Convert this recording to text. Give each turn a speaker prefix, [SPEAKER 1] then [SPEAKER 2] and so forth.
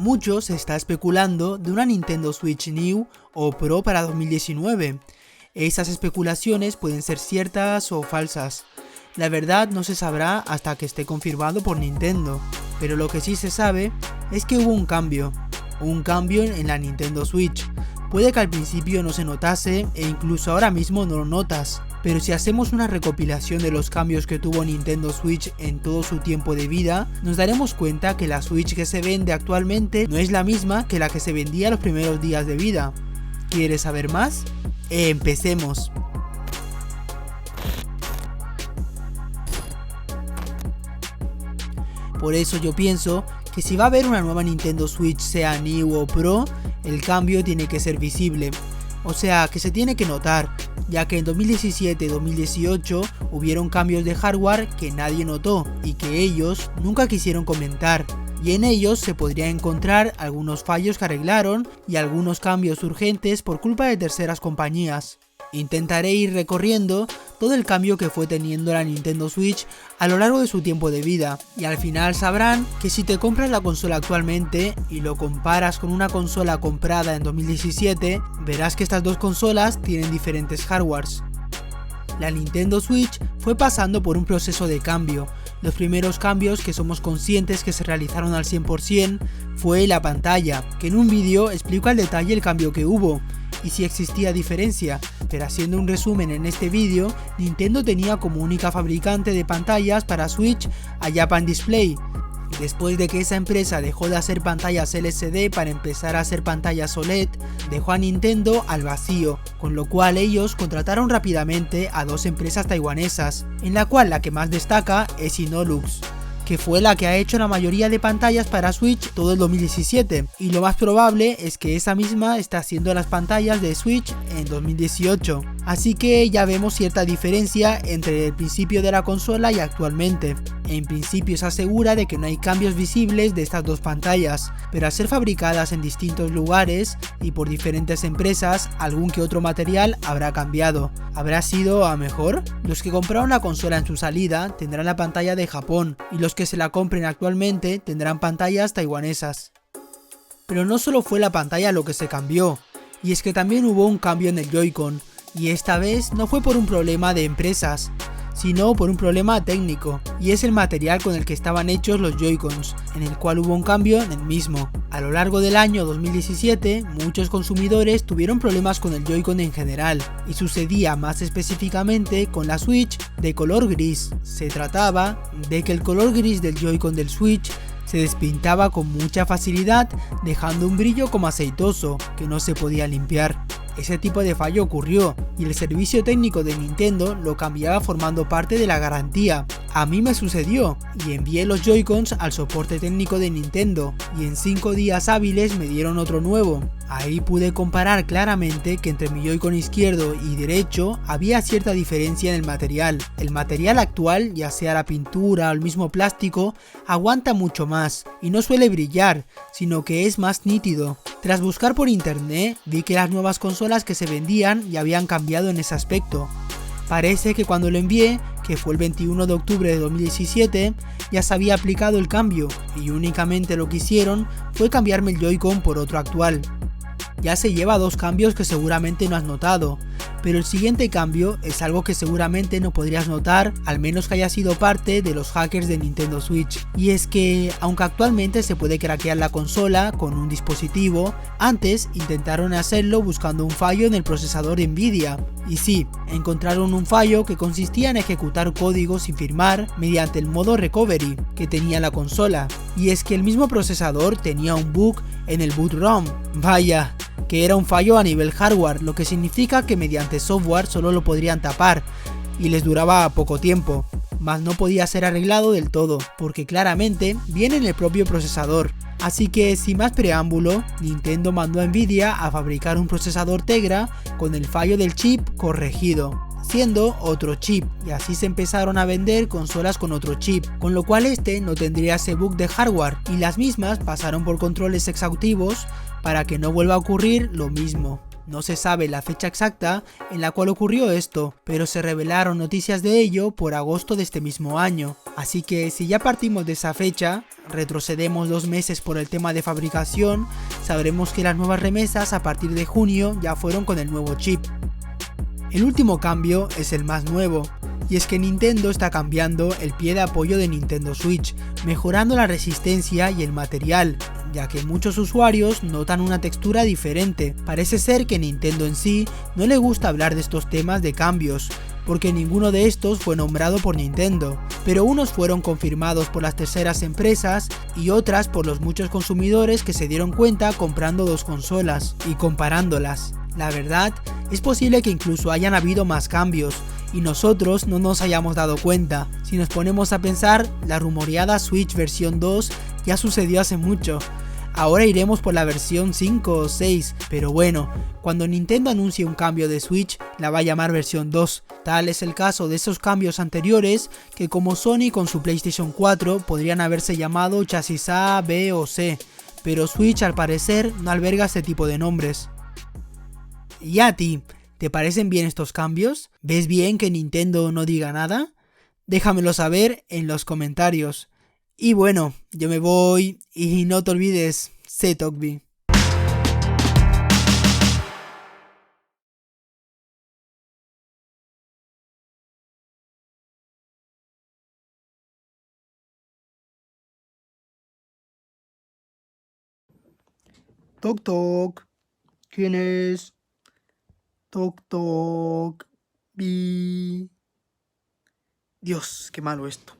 [SPEAKER 1] Mucho se está especulando de una Nintendo Switch New o Pro para 2019. Esas especulaciones pueden ser ciertas o falsas. La verdad no se sabrá hasta que esté confirmado por Nintendo, pero lo que sí se sabe es que hubo un cambio en la Nintendo Switch. Puede que al principio no se notase e incluso ahora mismo no lo notas, pero si hacemos una recopilación de los cambios que tuvo Nintendo Switch en todo su tiempo de vida, nos daremos cuenta que la Switch que se vende actualmente no es la misma que la que se vendía los primeros días de vida. ¿Quieres saber más? Empecemos. Por eso yo pienso que si va a haber una nueva Nintendo Switch, sea New o Pro, el cambio tiene que ser visible. O sea, que se tiene que notar, ya que en 2017 y 2018 hubieron cambios de hardware que nadie notó y que ellos nunca quisieron comentar. Y en ellos se podría encontrar algunos fallos que arreglaron y algunos cambios urgentes por culpa de terceras compañías. Intentaré ir recorriendo todo el cambio que fue teniendo la Nintendo Switch a lo largo de su tiempo de vida, y al final sabrán que si te compras la consola actualmente y lo comparas con una consola comprada en 2017, verás que estas dos consolas tienen diferentes hardwares. La Nintendo Switch fue pasando por un proceso de cambio. Los primeros cambios que somos conscientes que se realizaron al 100% fue la pantalla, que en un vídeo explico al detalle el cambio que hubo y si existía diferencia, pero haciendo un resumen en este vídeo, Nintendo tenía como única fabricante de pantallas para Switch a Japan Display. Después de que esa empresa dejó de hacer pantallas LCD para empezar a hacer pantallas OLED, dejó a Nintendo al vacío, con lo cual ellos contrataron rápidamente a dos empresas taiwanesas, en la cual la que más destaca es Innolux, que fue la que ha hecho la mayoría de pantallas para Switch todo el 2017, y lo más probable es que esa misma está haciendo las pantallas de Switch en 2018, así que ya vemos cierta diferencia entre el principio de la consola y actualmente. En principio se asegura de que no hay cambios visibles de estas dos pantallas, pero al ser fabricadas en distintos lugares y por diferentes empresas, algún que otro material habrá cambiado. ¿Habrá sido a mejor? Los que compraron la consola en su salida tendrán la pantalla de Japón, y los que se la compren actualmente tendrán pantallas taiwanesas. Pero no solo fue la pantalla lo que se cambió, y es que también hubo un cambio en el Joy-Con, y esta vez no fue por un problema de empresas, sino por un problema técnico, y es el material con el que estaban hechos los Joy-Cons, en el cual hubo un cambio en el mismo. A lo largo del año 2017, muchos consumidores tuvieron problemas con el Joy-Con en general, y sucedía más específicamente con la Switch de color gris. Se trataba de que el color gris del Joy-Con del Switch se despintaba con mucha facilidad, dejando un brillo como aceitoso que no se podía limpiar. Ese tipo de fallo ocurrió y el servicio técnico de Nintendo lo cambiaba formando parte de la garantía. A mí me sucedió y envié los Joy-Cons al soporte técnico de Nintendo y en 5 días hábiles me dieron otro nuevo. Ahí pude comparar claramente que entre mi Joy-Con izquierdo y derecho había cierta diferencia en el material. El material actual, ya sea la pintura o el mismo plástico, aguanta mucho más y no suele brillar, sino que es más nítido. Tras buscar por internet, vi que las nuevas consolas que se vendían ya habían cambiado en ese aspecto. Parece que cuando lo envié, que fue el 21 de octubre de 2017, ya se había aplicado el cambio y únicamente lo que hicieron fue cambiarme el Joy-Con por otro actual. Ya se lleva 2 cambios que seguramente no has notado, pero el siguiente cambio es algo que seguramente no podrías notar, al menos que haya sido parte de los hackers de Nintendo Switch. Y es que, aunque actualmente se puede craquear la consola con un dispositivo, antes intentaron hacerlo buscando un fallo en el procesador de Nvidia. Y sí, encontraron un fallo que consistía en ejecutar código sin firmar mediante el modo recovery que tenía la consola. Y es que el mismo procesador tenía un bug en el boot ROM. Vaya, que era un fallo a nivel hardware, lo que significa que mediante software solo lo podrían tapar y les duraba poco tiempo, mas no podía ser arreglado del todo, porque claramente viene en el propio procesador. Así que sin más preámbulo, Nintendo mandó a Nvidia a fabricar un procesador Tegra con el fallo del chip corregido, siendo otro chip, y así se empezaron a vender consolas con otro chip, con lo cual este no tendría ese bug de hardware, y las mismas pasaron por controles exhaustivos para que no vuelva a ocurrir lo mismo. No se sabe la fecha exacta en la cual ocurrió esto, pero se revelaron noticias de ello por agosto de este mismo año. Así que si ya partimos de esa fecha, retrocedemos 2 meses por el tema de fabricación, sabremos que las nuevas remesas a partir de junio ya fueron con el nuevo chip. El último cambio es el más nuevo, y es que Nintendo está cambiando el pie de apoyo de Nintendo Switch, mejorando la resistencia y el material, ya que muchos usuarios notan una textura diferente. Parece ser que Nintendo en sí no le gusta hablar de estos temas de cambios, porque ninguno de estos fue nombrado por Nintendo, pero unos fueron confirmados por las terceras empresas y otras por los muchos consumidores que se dieron cuenta comprando dos consolas y comparándolas. La verdad, es posible que incluso hayan habido más cambios y nosotros no nos hayamos dado cuenta. Si nos ponemos a pensar, la rumoreada Switch versión 2 ya sucedió hace mucho. Ahora iremos por la versión 5 o 6, pero bueno, cuando Nintendo anuncie un cambio de Switch, la va a llamar versión 2. Tal es el caso de esos cambios anteriores que como Sony con su PlayStation 4 podrían haberse llamado chasis A, B o C, pero Switch al parecer no alberga este tipo de nombres. ¿Y a ti? ¿Te parecen bien estos cambios? ¿Ves bien que Nintendo no diga nada? Déjamelo saber en los comentarios. Y bueno, yo me voy y no te olvides, sé Togby. Toc toc. ¿Quién es? Toc toc. Bi. Dios, qué malo esto.